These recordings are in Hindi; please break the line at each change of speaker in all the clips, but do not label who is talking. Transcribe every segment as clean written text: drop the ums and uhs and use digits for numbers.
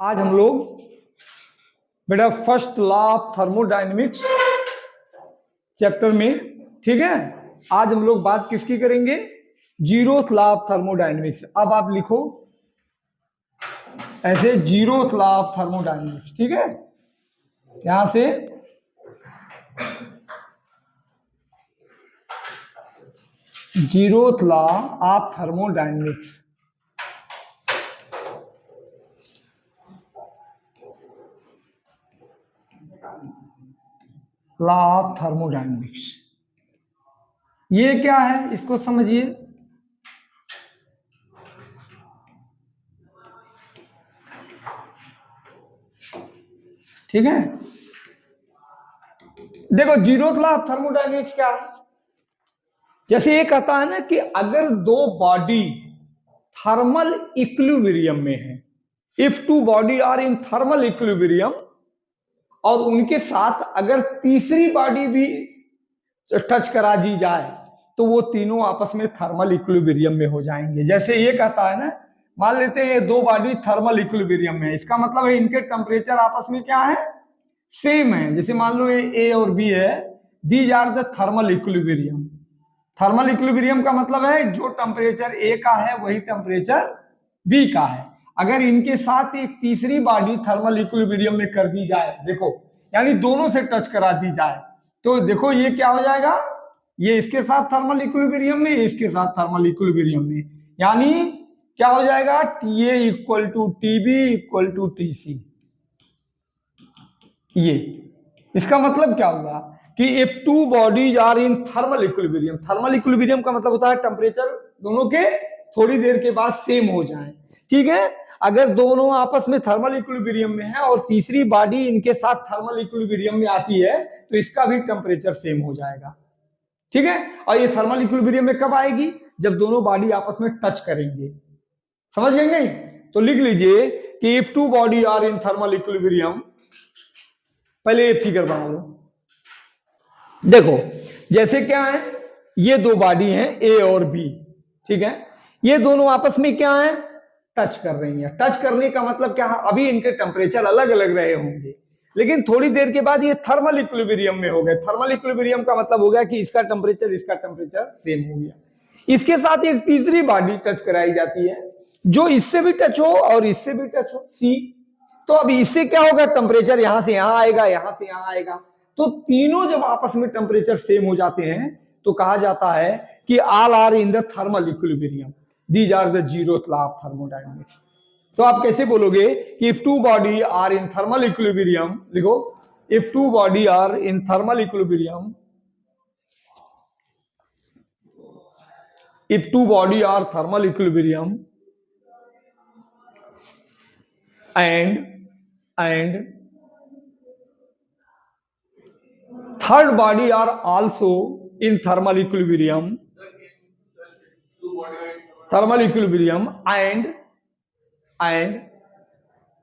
आज हम लोग बेटा first law of thermodynamics chapter में, ठीक है, आज हम लोग बात किसकी करेंगे? Zeroth law of thermodynamics. अब आप लिखो ऐसे जीरोथ लॉ ऑफ थर्मोडायनेमिक्स, ठीक है, यहां से zeroth law of thermodynamics. Law of thermodynamics ये क्या है, इसको समझिए। ठीक है, देखो जीरोथ लॉ ऑफ थर्मोडायनेमिक्स क्या है। जैसे ये कहता है ना कि अगर दो बॉडी थर्मल इक्विलिब्रियम में है, if two body are in thermal equilibrium, और उनके साथ अगर तीसरी बॉडी भी टच करा दी जाए तो वो तीनों आपस में थर्मल इक्विलिब्रियम में हो जाएंगे। जैसे ये कहता है ना, मान लेते हैं ये दो बॉडी थर्मल इक्विलिब्रियम में है, इसका मतलब है इनके टेम्परेचर आपस में क्या है, सेम है। जैसे मान लो ये ए और बी है, these are the thermal equilibrium. Thermal equilibrium का मतलब है जो टेम्परेचर ए का है वही टेम्परेचर बी का है। अगर इनके साथ एक तीसरी बॉडी थर्मल इक्विलिब्रियम में कर दी जाए, देखो यानी दोनों से टच करा दी जाए, तो देखो ये क्या हो जाएगा, ये इसके साथ थर्मल इक्विलिब्रियम में, इसके साथ थर्मल इक्विलिब्रियम में, यानी क्या हो जाएगा, T A equal to T B equal to T C. ये इसका मतलब क्या हुआ कि if two bodies are in thermal equilibrium, thermal equilibrium का मतलब होता है टेम्परेचर दोनों के थोड़ी देर के बाद सेम हो जाए, ठीक है। अगर दोनों आपस में थर्मल इक्विलिब्रियम में है और तीसरी बॉडी इनके साथ थर्मल इक्विलिब्रियम में आती है तो इसका भी टेम्परेचर सेम हो जाएगा, ठीक है। और ये थर्मल इक्विलिब्रियम में कब आएगी, जब दोनों बॉडी आपस में टच करेंगे। समझ गए नहीं? तो लिख लीजिए कि if two body are in thermal equilibrium, पहले ये फिगर बना लो। देखो जैसे क्या है, ये दो बॉडी हैं ए और बी, ठीक है, ये दोनों आपस में क्या है, टच कर रही हैं। टच करने का मतलब क्या है, अभी इनके टेम्परेचर अलग अलग रहे होंगे, लेकिन थोड़ी देर के बाद ये थर्मल इक्विलिब्रियम में हो गए। थर्मल इक्विलिब्रियम का मतलब हो गया कि इसका टेम्परेचर इसका टेम्परेचर सेम हो गया। इसके साथ एक तीसरी बॉडी टच कराई जाती है जो इससे भी टच हो और इससे भी टच हो, सी। तो अब इससे क्या होगा, टेम्परेचर यहां से यहां आएगा, यहां से यहां आएगा, तो तीनों जब आपस में टेम्परेचर सेम हो जाते हैं तो कहा जाता है कि all are in the thermal equilibrium, these are the zeroth law of thermodynamics. तो आप कैसे बोलोगे कि if two body are in thermal equilibrium, लिखो if two body are in thermal equilibrium, if two body are thermal equilibrium and third body are also in thermal equilibrium and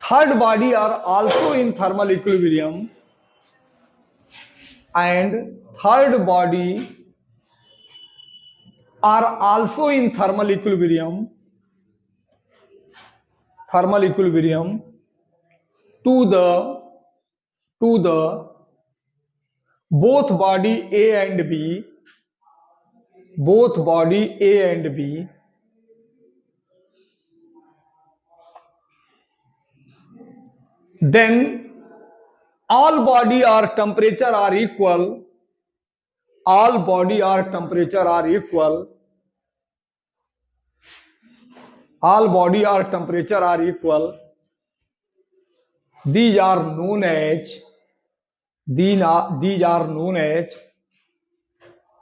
third body are also in thermal equilibrium and third body are also in thermal equilibrium to the both body A and B, both body A and B then all body or temperature are equal, all body or temperature are equal, all body or temperature are equal, these are known as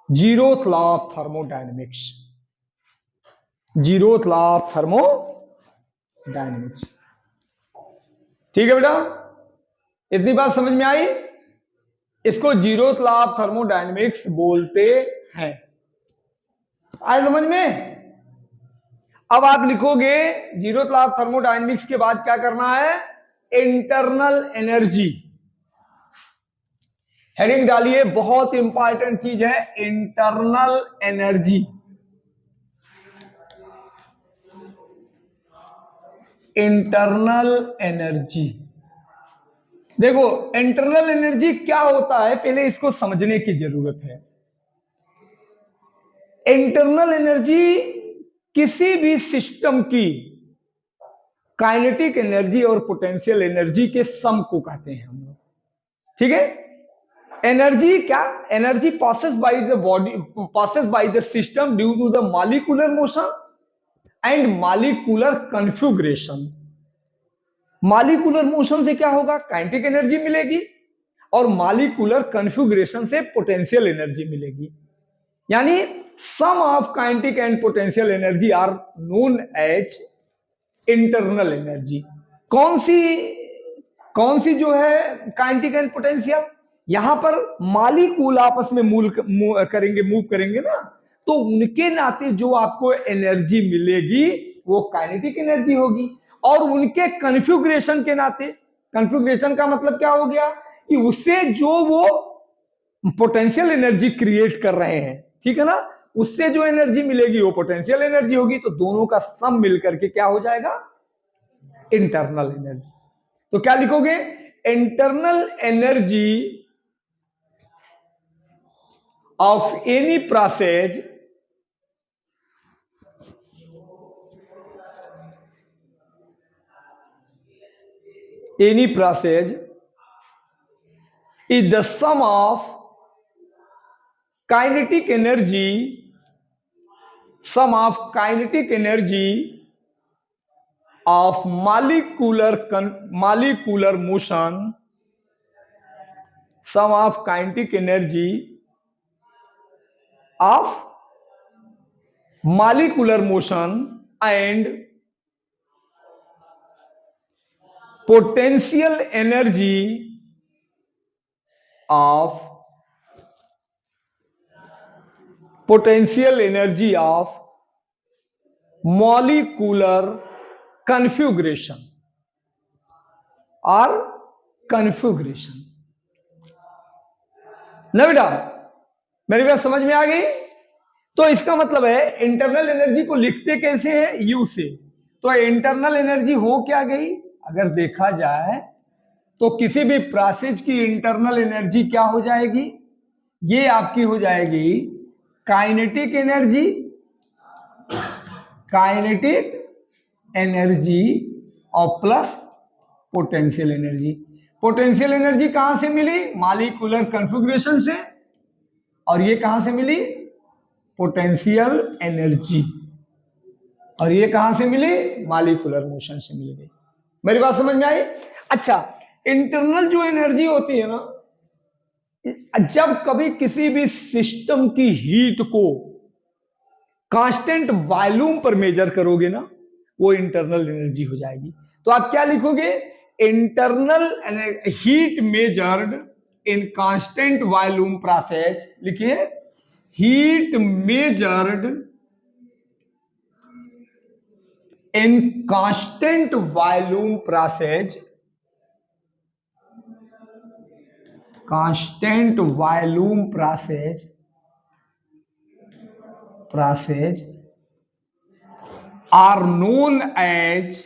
zeroth law of thermodynamics, zeroth law of thermodynamics। ठीक है बेटा, इतनी बात समझ में आई? इसको जीरोथ लॉ ऑफ थर्मोडायनेमिक्स बोलते हैं। आए समझ में? अब आप लिखोगे जीरोथ लॉ ऑफ थर्मोडायनेमिक्स के बाद क्या करना है, इंटरनल एनर्जी। हेडिंग डालिए, बहुत इंपॉर्टेंट चीज है इंटरनल एनर्जी। Internal energy. देखो इंटरनल एनर्जी क्या होता है, पहले इसको समझने की जरूरत है। इंटरनल एनर्जी किसी भी सिस्टम की काइनेटिक एनर्जी और पोटेंशियल एनर्जी के सम को कहते हैं हम लोग। ठीक है, एनर्जी क्या, energy passes by the body, passes by the system due to the molecular motion and molecular configuration. Molecular motion से क्या होगा, काइनेटिक एनर्जी मिलेगी, और मॉलिक्यूलर कॉन्फ़िगरेशन से पोटेंशियल एनर्जी मिलेगी। यानी sum of kinetic and potential energy are known as internal energy. कौन सी जो है काइनेटिक एंड पोटेंशियल, यहां पर मॉलिक्यूल आपस में मूव करेंगे ना, तो उनके नाते जो आपको एनर्जी मिलेगी वो काइनेटिक एनर्जी होगी, और उनके कॉन्फ़िगरेशन के नाते, कॉन्फ़िगरेशन का मतलब क्या हो गया कि उससे जो वो पोटेंशियल एनर्जी क्रिएट कर रहे हैं, ठीक है ना, उससे जो एनर्जी मिलेगी वो पोटेंशियल एनर्जी होगी, तो दोनों का सम मिलकर के क्या हो जाएगा, इंटरनल एनर्जी। तो क्या लिखोगे, internal energy of any process is the sum of kinetic energy of molecular motion, sum of kinetic energy of molecular motion and potential energy of molecular configuration or configuration। ना बेटा, मेरी बात समझ में आ गई? तो इसका मतलब है इंटरनल एनर्जी को लिखते कैसे हैं, यू से। तो इंटरनल एनर्जी हो क्या गई, अगर देखा जाए तो किसी भी प्रोसेस की इंटरनल एनर्जी क्या हो जाएगी, ये आपकी हो जाएगी काइनेटिक एनर्जी और plus potential energy. Potential energy कहां से मिली, मॉलिक्यूलर कॉन्फ़िगरेशन से, और ये कहां से मिली, पोटेंशियल एनर्जी, और ये कहां से मिली, मॉलिक्यूलर मोशन से मिल गई। मेरी बात समझ में आई? अच्छा, इंटरनल जो एनर्जी होती है ना, जब कभी किसी भी सिस्टम की हीट को कांस्टेंट वॉल्यूम पर मेजर करोगे ना, वो इंटरनल एनर्जी हो जाएगी। तो आप क्या लिखोगे, internal heat measured in constant volume process, लिखिए heat measured in constant volume process, constant volume process are known as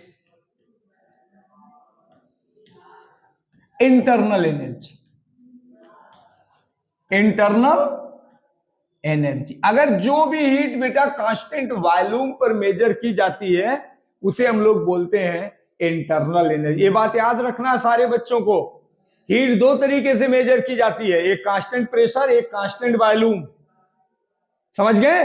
internal energy। अगर जो भी हीट बेटा कांस्टेंट वॉल्यूम पर मेजर की जाती है उसे हम लोग बोलते हैं इंटरनल एनर्जी। ये बात याद रखना सारे बच्चों को, हीट दो तरीके से मेजर की जाती है, एक कांस्टेंट प्रेशर, एक कांस्टेंट वॉल्यूम, समझ गए?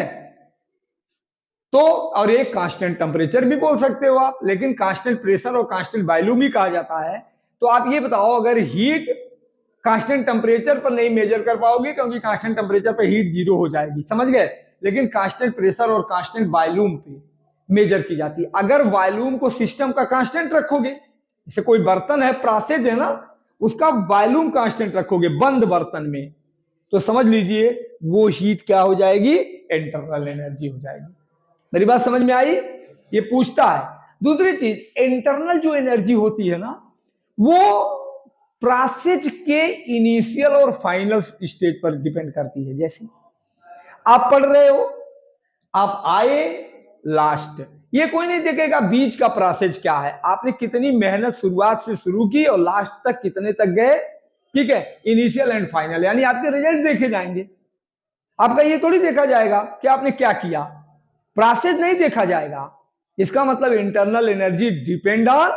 तो और एक कांस्टेंट टेम्परेचर भी बोल सकते हो आप, लेकिन कांस्टेंट प्रेशर और कांस्टेंट वॉल्यूम ही कहा जाता है। तो आप ये बताओ, अगर हीट कांस्टेंट टेम्परेचर पर नहीं मेजर कर पाओगे क्योंकि कांस्टेंट टेम्परेचर पर हीट जीरो हो जाएगी, समझ गए, लेकिन कांस्टेंट प्रेशर और कांस्टेंट वॉल्यूम पे मेजर की जाती है। अगर वॉल्यूम को सिस्टम का कांस्टेंट रखोगे, जैसे कोई बर्तन है, प्रोसेस है ना, उसका वॉल्यूम कांस्टेंट रखोगे बंद बर्तन में, तो समझ लीजिए वो हीट क्या हो जाएगी, इंटरनल एनर्जी हो जाएगी। मेरी बात समझ में आई? ये पूछता है। दूसरी चीज, इंटरनल जो एनर्जी होती है ना, वो प्रोसेस के इनिशियल और फाइनल स्टेज पर डिपेंड करती है। जैसे आप पढ़ रहे हो, आप आए लास्ट, ये कोई नहीं देखेगा बीच का प्रोसेस क्या है, आपने कितनी मेहनत शुरुआत से शुरू की और लास्ट तक कितने तक गए, ठीक है, इनिशियल एंड फाइनल, यानी आपके रिजल्ट देखे जाएंगे। आपका ये थोड़ी देखा जाएगा कि आपने क्या किया, प्रोसेस नहीं देखा जाएगा। इसका मतलब internal energy depend on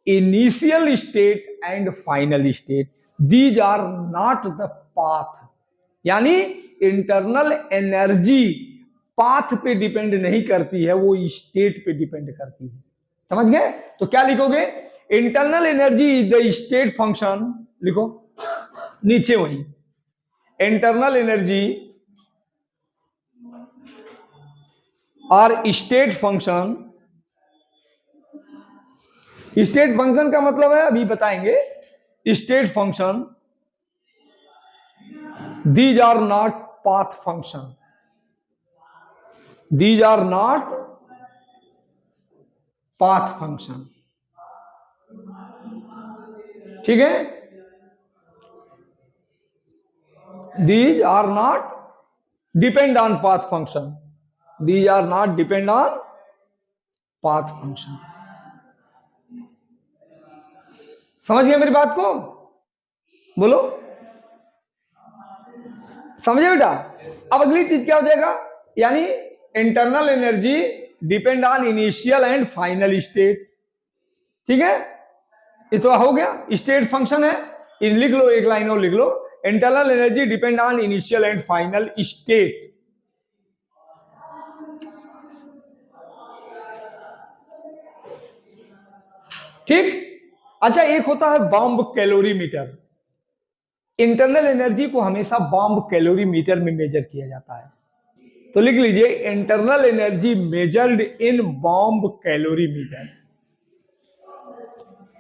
initial state and final state, these are not the path. यानी इंटरनल एनर्जी पाथ पे डिपेंड नहीं करती है, वो स्टेट पे डिपेंड करती है। समझ गए? तो क्या लिखोगे, internal energy is the state function, लिखो नीचे वही, इंटरनल एनर्जी और स्टेट फंक्शन। स्टेट फंक्शन का मतलब है, अभी बताएंगे, state function these are not path function, these are not path function, ठीक है, these are not depend on path function, these are not depend on path function. समझ गए मेरी बात को? बोलो, समझे बेटा? अब अगली चीज क्या हो जाएगा, यानी internal energy depend on initial and final state, ठीक है, ये तो हो गया, स्टेट फंक्शन है, इन लिख लो, एक लाइन और लिख लो, internal energy depend on initial and final state. ठीक। अच्छा, एक होता है बॉम्ब कैलोरीमीटर। इंटरनल एनर्जी को हमेशा बॉम्ब कैलोरीमीटर में मेजर किया जाता है, तो लिख लीजिए, internal energy measured in bomb calorimeter.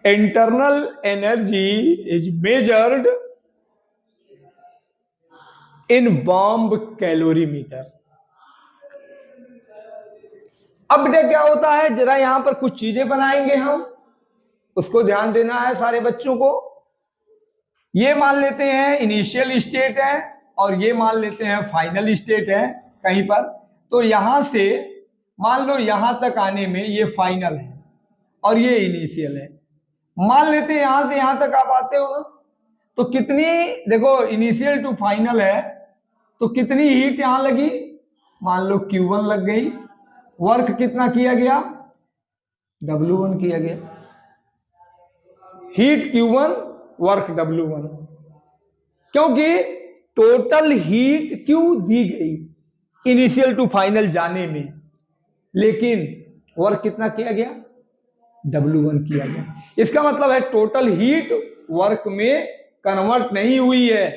Internal energy is measured in bomb calorimeter. अब बेटा क्या होता है, जरा यहां पर कुछ चीजें बनाएंगे हम, उसको ध्यान देना है सारे बच्चों को। ये मान लेते हैं इनिशियल स्टेट है और ये मान लेते हैं फाइनल स्टेट है कहीं पर, तो यहां से मान लो यहां तक आने में ये फाइनल है और ये इनिशियल है। मान लेते हैं यहां से यहां तक आप आते हो ना, तो कितनी, देखो इनिशियल टू फाइनल है, तो कितनी हीट यहां लगी, मान लो Q1 लग गई, वर्क कितना किया गया, W1 किया गया, हीट Q1 वर्क W1, क्योंकि टोटल हीट क्यों दी गई इनिशियल टू फाइनल जाने में, लेकिन वर्क कितना किया गया, W1 किया गया। इसका मतलब है टोटल हीट वर्क में कन्वर्ट नहीं हुई है,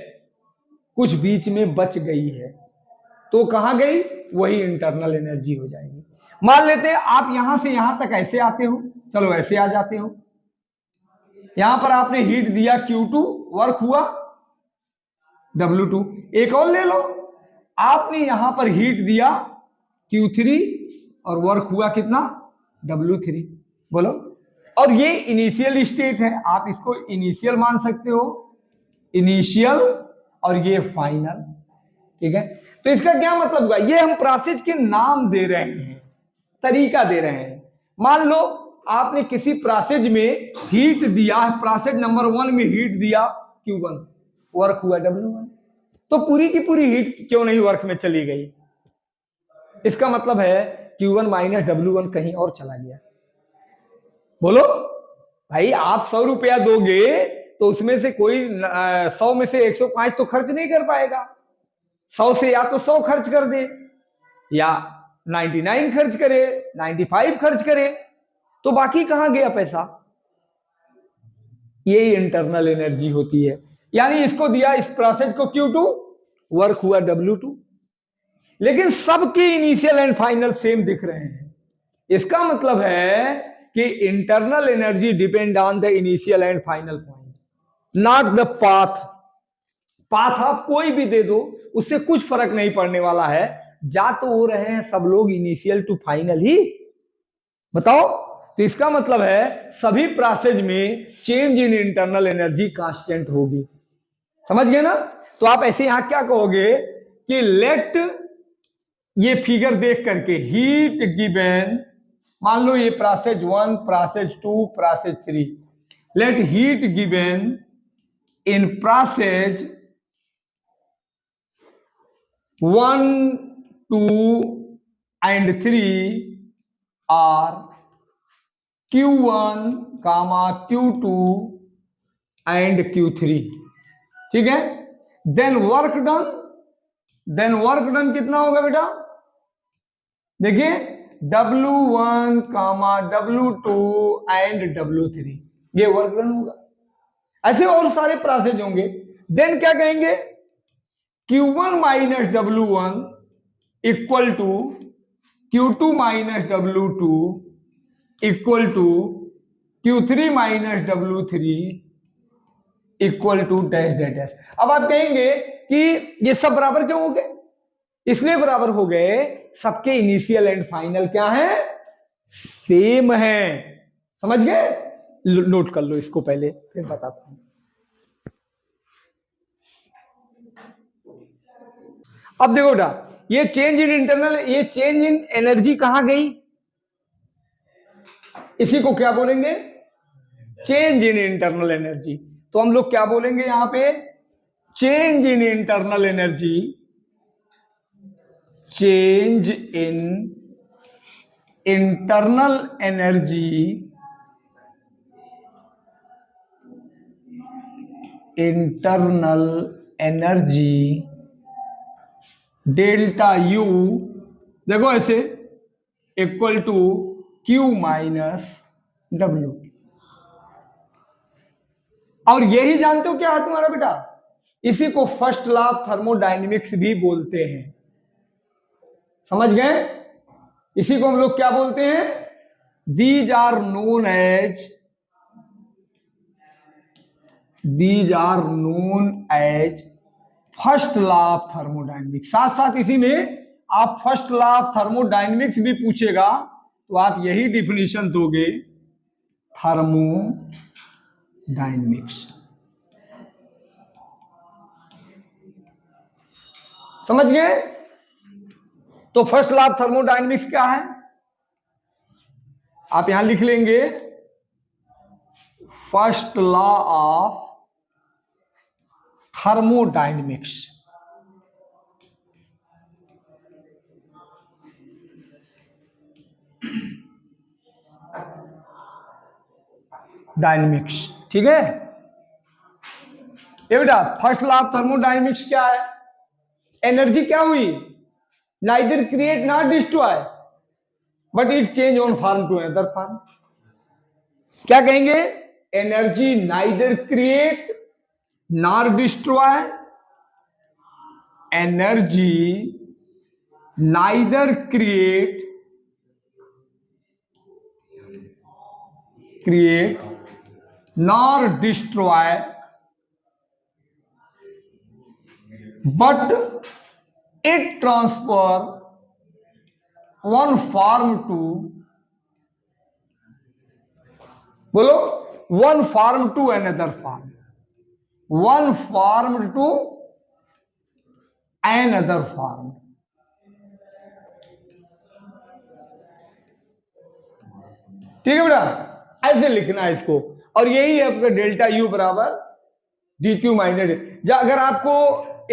कुछ बीच में बच गई है, तो कहां गई, वही इंटरनल एनर्जी हो जाएगी। मान लेते हैं आप यहां से यहां तक ऐसे आते हो, चलो ऐसे आ जाते हो, यहां पर आपने हीट दिया Q2, वर्क हुआ W2, एक और ले लो, आपने यहां पर हीट दिया Q3 और वर्क हुआ कितना, W3, बोलो। और ये इनिशियल स्टेट है, आप इसको इनिशियल मान सकते हो, इनिशियल, और ये फाइनल, ठीक है। तो इसका क्या मतलब हुआ, ये हम प्रोसेस के नाम दे रहे हैं, तरीका दे रहे हैं। मान लो आपने किसी प्रोसेस में हीट दिया, प्रोसेस नंबर 1 में हीट दिया Q1, वर्क हुआ W1, तो पूरी की पूरी हीट क्यों नहीं वर्क में चली गई, इसका मतलब है Q1 माइनस W1 कहीं और चला गया। बोलो भाई, आप 100 रुपया दोगे तो उसमें से कोई 100 में से 105 तो खर्च नहीं कर पाएगा, 100 से या तो 100 खर्च कर दे या 99 खर्च करे, 95 खर्च करे, तो बाकी कहां गया पैसा, ये इंटरनल एनर्जी होती है। यानी इसको दिया, इस प्रोसेस को Q2, वर्क हुआ W2, लेकिन सबके इनिशियल एंड फाइनल सेम दिख रहे हैं। इसका मतलब है कि internal energy depend on the initial and final point, not the path. Path आप कोई भी दे दो, उससे कुछ फर्क नहीं पड़ने वाला है, जा तो हो रहे हैं सब लोग इनिशियल टू फाइनल ही, बताओ। तो इसका मतलब है सभी प्रोसेस में change in internal energy constant होगी, समझ गए ना। तो आप ऐसे यहां क्या कहोगे कि लेट, ये फिगर देख करके, हीट गिवन मान लो ये process 1, process 2, process 3। Let heat given in process 1, 2 and 3 are Q1, Q2 and Q3। ठीक है, देन वर्क डन कितना होगा बेटा? देखिए W1, W2 एंड W3, ये वर्क डन होगा। ऐसे और सारे प्रोसेस होंगे। देन क्या कहेंगे? Q1 minus W1 equal to Q2 minus W2 equal to Q3 minus W3 equal to dash dash dash. अब आप कहेंगे कि ये सब बराबर क्यों हो गए? इसलिए बराबर हो गए, सबके इनिशियल एंड फाइनल क्या है? सेम है। समझ गए? नोट कर लो इसको पहले, फिर बताता हूं। अब देखो बेटा, ये चेंज इन एनर्जी कहां गई? इसी को क्या बोलेंगे? Change in internal energy. तो हम लोग क्या बोलेंगे यहां पे? Change in internal energy, change in internal energy, internal energy delta U, देखो ऐसे, equal to Q minus W। और यही जानते हो क्या है तुम्हारा बेटा? इसी को फर्स्ट लॉ ऑफ थर्मोडायनेमिक्स भी बोलते हैं। समझ गए? इसी को हम लोग क्या बोलते हैं? These are known as first law of thermodynamics. साथ साथ इसी में आप फर्स्ट लॉ ऑफ थर्मोडायनेमिक्स भी पूछेगा तो आप यही डिफिनीशन दोगे, थर्मोडायनेमिक्स। समझ गए? तो फर्स्ट लॉ ऑफ थर्मोडायनेमिक्स क्या है? आप यहां लिख लेंगे, first law of thermodynamics. Dynamics, ठीक है? ये बेटा फर्स्ट लॉ ऑफ थर्मोडायनेमिक्स क्या है? एनर्जी क्या हुई? Neither create not destroy but it change on form to another form. क्या कहेंगे? Energy neither create nor destroy, energy neither create nor destroy but it transfer one form to, बोलो, one form to another form, one form to another form। ठीक है बेटा, ऐसे लिखना है इसको। और यही है आपका डेल्टा यू बराबर डी क्यू माइनस। अगर आपको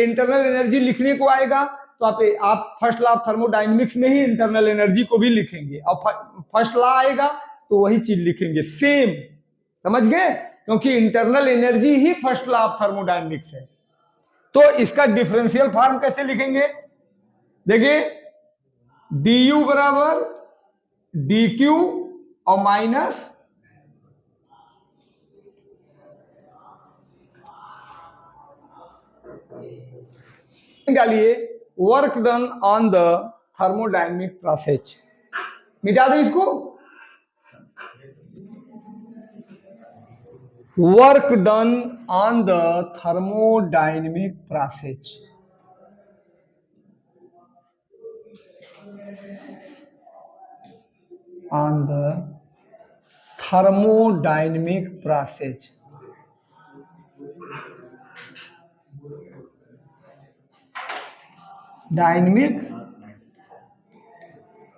इंटरनल एनर्जी लिखने को आएगा तो आप फर्स्ट लॉ ऑफ थर्मोडायनेमिक्स में ही इंटरनल एनर्जी को भी लिखेंगे, और फर्स्ट लॉ आएगा तो वही चीज लिखेंगे सेम। समझ गए? क्योंकि internal energy he first law of thermodynamics है। तो इसका डिफरेंशियल फॉर्म कैसे लिखेंगे? देखिए, डी यू बराबर डी क्यू और माइनस निकालिए work done on the thermodynamic process. मिटा दो इसको। Work done on the thermodynamic process, on the thermodynamic process. Dynamic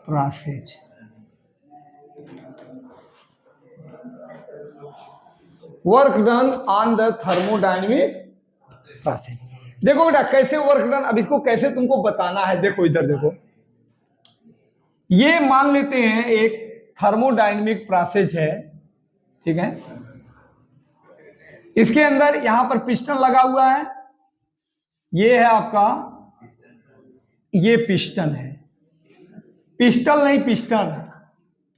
process. Work done on the thermodynamic process. देखो बेटा कैसे वर्क डन, अब इसको कैसे तुमको बताना है, देखो इधर देखो, ये मान लेते हैं एक थर्मोडायनेमिक प्रोसेस है, ठीक है। इसके अंदर यहां पर पिस्टन लगा हुआ है, ये है आपका, ये पिस्टन है, पिस्टल नहीं पिस्टन,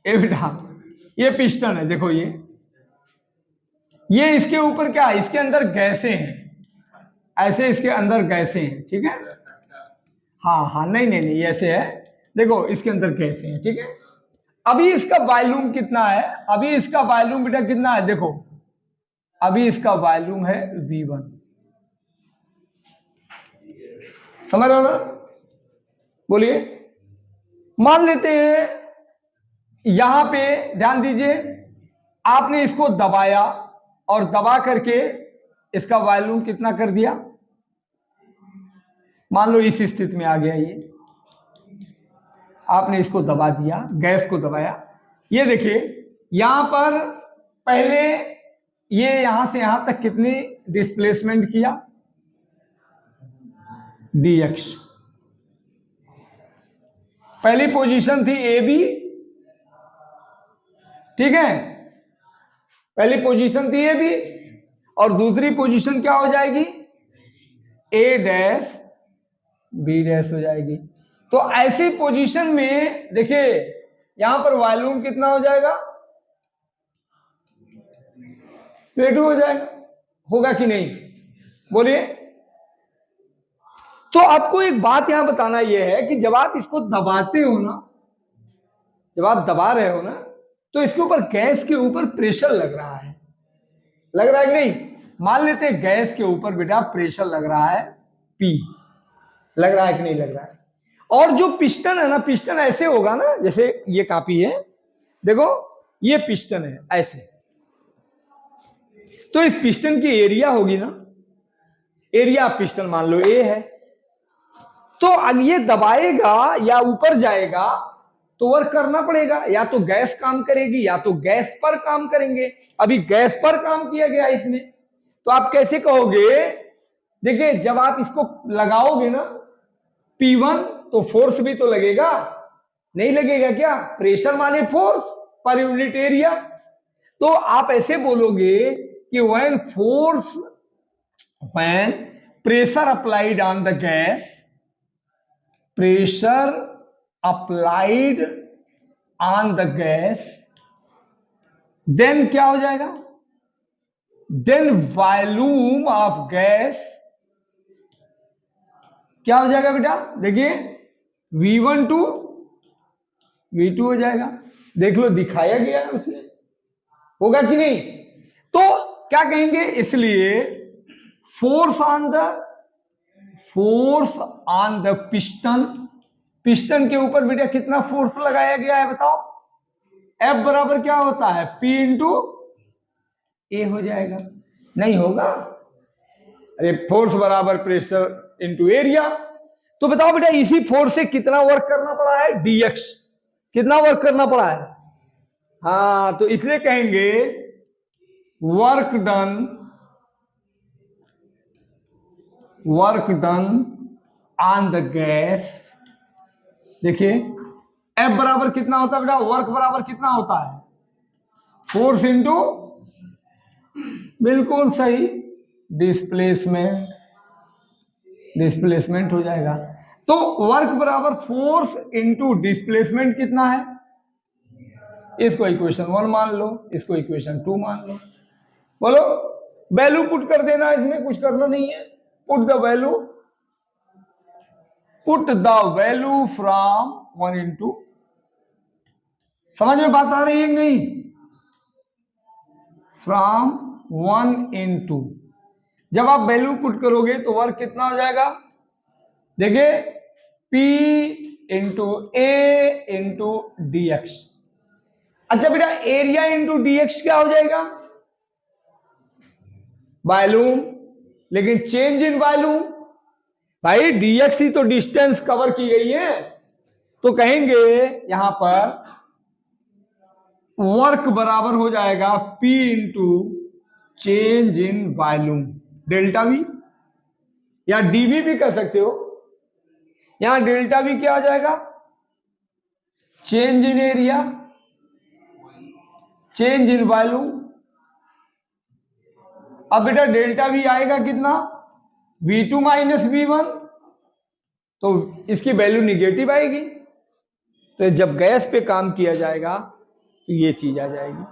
ए बेटा ये पिस्टन है, देखो ये इसके ऊपर क्या है, इसके अंदर गैसें हैं, ऐसे इसके अंदर गैसें हैं, ठीक है। हाँ हाँ नहीं नहीं नहीं ऐसे है, देखो इसके अंदर गैसें हैं, ठीक है। अभी इसका वॉल्यूम कितना है, अभी इसका वॉल्यूम बेटा कितना है, देखो अभी इसका वॉल्यूम है V1, समझ रहे हो ना, बोलिए। मान लेते हैं यहां पे ध्यान दीजिए, आपने इसको दबाया और दबा करके इसका वॉल्यूम कितना कर दिया, मान लो इस स्थिति में आ गया, ये आपने इसको दबा दिया, गैस को दबाया, ये देखिए यहां पर पहले ये यहां से यहां तक कितनी डिस्प्लेसमेंट किया, dx, पहली पोजीशन थी ए बी, ठीक है, पहली पोजीशन थी ए बी, और दूसरी पोजीशन क्या हो जाएगी, ए डैश बी डैश हो जाएगी। तो ऐसी पोजीशन में देखिए यहां पर वॉल्यूम कितना हो जाएगा, P2 हो जाएगा, होगा कि नहीं, बोलिए। तो आपको एक बात यहां बताना यह है कि जब आप इसको दबाते हो ना, जब आप दबा रहे हो ना, तो इसके ऊपर गैस के ऊपर प्रेशर लग रहा है, लग रहा है कि नहीं, मान लेते हैं गैस के ऊपर बेटा प्रेशर लग रहा है P, लग रहा है कि नहीं लग रहा है। और जो पिस्टन है ना, पिस्टन ऐसे होगा ना, जैसे ये कॉपी है, देखो ये पिस्टन है ऐसे, तो इस पिस्टन की एरिया होगी ना, एरिया पिस्टन मान लो ए है, तो अगर ये दबाएगा या ऊपर जाएगा तो वर्क करना पड़ेगा, या तो गैस काम करेगी या तो गैस पर काम करेंगे। अभी गैस पर काम किया गया इसमें, तो आप कैसे कहोगे, देखिए जब आप इसको लगाओगे ना P1 तो फोर्स भी तो लगेगा, नहीं लगेगा क्या, प्रेशर माने फोर्स पर यूनिट एरिया। तो आप ऐसे बोलोगे कि when pressure applied on the gas, pressure applied on the gas, then क्या हो जाएगा, देन वॉल्यूम ऑफ गैस क्या हो जाएगा बेटा, देखिए V1 टू V2 हो जाएगा, देख लो दिखाया गया है उसमें, होगा कि नहीं। तो क्या कहेंगे, इसलिए force on the piston, piston के ऊपर बेटा कितना फोर्स लगाया गया है बताओ, F बराबर क्या होता है, P इंटू ए हो जाएगा, नहीं होगा, अरे फोर्स बराबर प्रेशर इंटू एरिया। तो बताओ बेटा इसी फोर्स से कितना वर्क करना पड़ा है, dx, कितना वर्क करना पड़ा है, हाँ, तो इसलिए कहेंगे work done on the gas, देखिए F बराबर कितना होता है बेटा, वर्क बराबर कितना होता है, फोर्स इंटू, बिल्कुल सही, डिस्प्लेसमेंट हो जाएगा। तो वर्क बराबर फोर्स इंटू डिस्प्लेसमेंट कितना है, इसको इक्वेशन 1 मान लो, इसको इक्वेशन 2 मान लो, बोलो वैल्यू पुट कर देना, इसमें कुछ करना नहीं है, put the value from 1 into, समझ में बात आ रही है नहीं, फ्रॉम 1 इंटू, जब आप वैल्यू पुट करोगे तो वर्क कितना हो जाएगा, देखिए P इंटू ए इंटू dx। अच्छा बेटा एरिया इंटू dx क्या हो जाएगा, वॉल्यूम, लेकिन चेंज इन वॉल्यूम, भाई dx ही तो डिस्टेंस कवर की गई है, तो कहेंगे यहां पर वर्क बराबर हो जाएगा P into change in volume delta we, या डीवी भी कर सकते हो। यहां डेल्टा वी क्या आ जाएगा, change in area, change in volume. अब बेटा डेल्टा वी आएगा कितना, V2 माइनस V1, तो इसकी वैल्यू निगेटिव आएगी। तो जब गैस पे काम किया जाएगा तो ये चीज आ जाएगी।